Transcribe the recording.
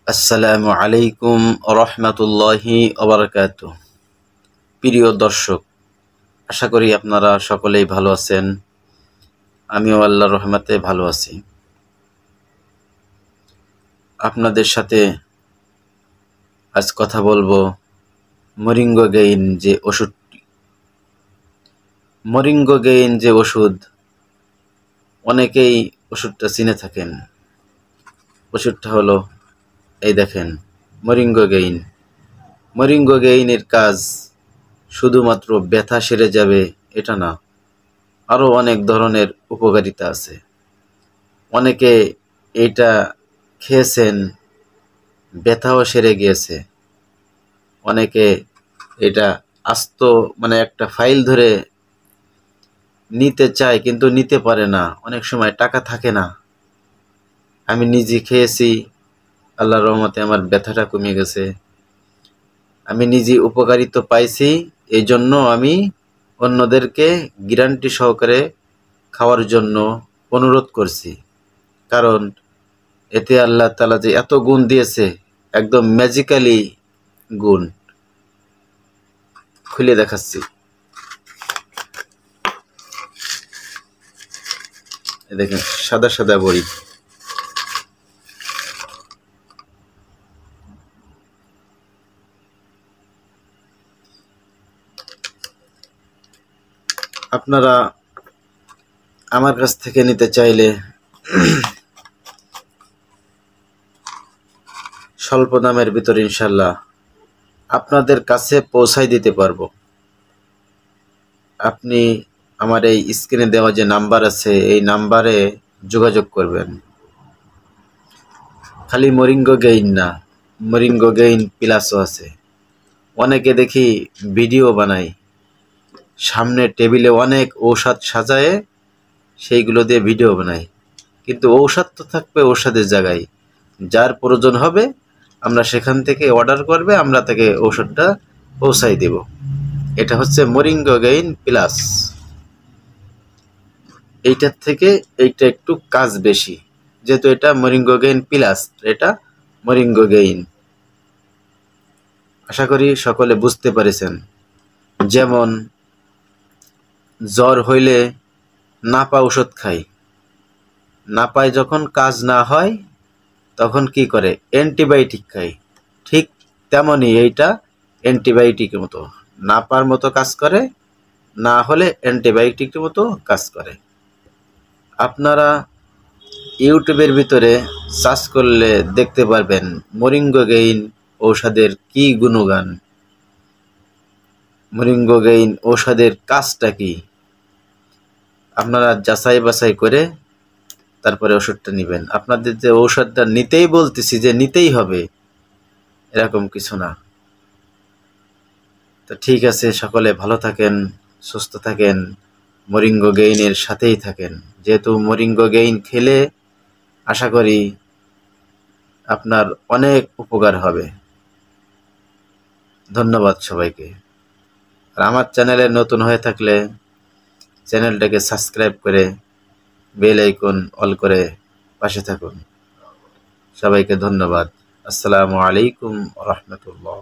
আসসালামু আলাইকুম রহমতুল্লাহি ওবারাকাতুহ। প্রিয় দর্শক, আশা করি আপনারা সকলেই ভালো আছেন। আমিও আল্লাহর রহমতে ভালো আছি। আপনাদের সাথে আজ কথা বলবো মরিঙ্গো গেইন যে ওষুধটি। মরিঙ্গো গেইন যে ওষুধ, অনেকেই ওষুধটা চিনে থাকেন। ওষুধটা হলো, এই দেখেন, মরিঙ্গো গেইন। মরিঙ্গো গেইনের কাজ শুধুমাত্র ব্যথা সেরে যাবে এটা না, আরও অনেক ধরনের উপকারিতা আছে। অনেকে এটা খেয়েছেন, ব্যথাও সেরে গিয়েছে। অনেকে এটা আস্ত একটা ফাইল ধরে নিতে চায়, কিন্তু নিতে পারে না, অনেক সময় টাকা থাকে না। আমি নিজে খেয়েছি, আল্লাহর রহমতে আমার ব্যথাটা কমে গেছে। আমি নিজে উপকারিতা পাইছি, এই জন্য আমি অন্যদেরকে গ্যারান্টি সহকারে খাওয়ার জন্য অনুরোধ করছি। কারণ এতে আল্লাহ তাআলা যে এত গুণ দিয়েছে, একদম ম্যাজিক্যালি গুণ। খুলে দেখাচ্ছি, দেখেন, সাদা সাদা বড়ি। আপনারা আমার কাছ থেকে নিতে চাইলে স্বল্প দামের ভিতরে ইনশাল্লাহ আপনাদের কাছে পৌঁছাই দিতে পারবো। আপনি আমার এই স্ক্রিনে দেওয়া যে নাম্বার আছে, এই নাম্বারে যোগাযোগ করবেন। খালি মরিঙ্গো গেইন না, মরিঙ্গো গেইন প্লাসও আছে। অনেকে দেখি ভিডিও বানায়, সামনে টেবিলে অনেক ঔষধ সাজায়, সেইগুলো দিয়ে ভিডিও বানায়, কিন্তু ঔষধ তো থাকবে ঔষধের জায়গায়। যার প্রয়োজন হবে আমরা সেখান থেকে অর্ডার করবে, আমরা তাকে ঔষধটা পৌঁছাই দেব। এটা হচ্ছে মরিঙ্গো গেইন প্লাস। এইটার থেকে এইটা একটু কাজ বেশি, যেহেতু এটা মরিঙ্গো গেইন প্লাস, এটা মরিঙ্গো গেইন। আশা করি সকলে বুঝতে পেরেছেন। যেমন জ্বর হইলে নাপা ওষুধ খাই, নাপায় যখন কাজ না হয় তখন কি করে, অ্যান্টিবায়োটিক খাই। ঠিক তেমনই এইটা অ্যান্টিবায়োটিকের মতো, নাপার মতো কাজ করে, না হলে অ্যান্টিবায়োটিকের মতো কাজ করে। আপনারা ইউটিউবের ভিতরে সার্চ করলে দেখতে পারবেন মরিঙ্গো গেইন ঔষধের কি গুণগান, মরিঙ্গো গেইন ঔষধের কাজটা কি। আপনারা যাচাই বাছাই করে তারপরে ওষুধটা নেবেন। আপনাদের যে ঔষধটা নিতেই বলতেছি যে নিতেই হবে, এরকম কিছু না। তো ঠিক আছে, সকলে ভালো থাকেন, সুস্থ থাকেন, মরিঙ্গো গেইনের সাথেই থাকেন। যেহেতু মরিঙ্গো গেইন খেলে আশা করি আপনার অনেক উপকার হবে। ধন্যবাদ সবাইকে। আর আমার চ্যানেলে নতুন হয়ে থাকলে চ্যানেলটাকে সাবস্ক্রাইব করে বেল আইকন অল করে পাশে থাকুন। সবাইকে ধন্যবাদ। আসসালামু আলাইকুম রহমতুল্লাহ।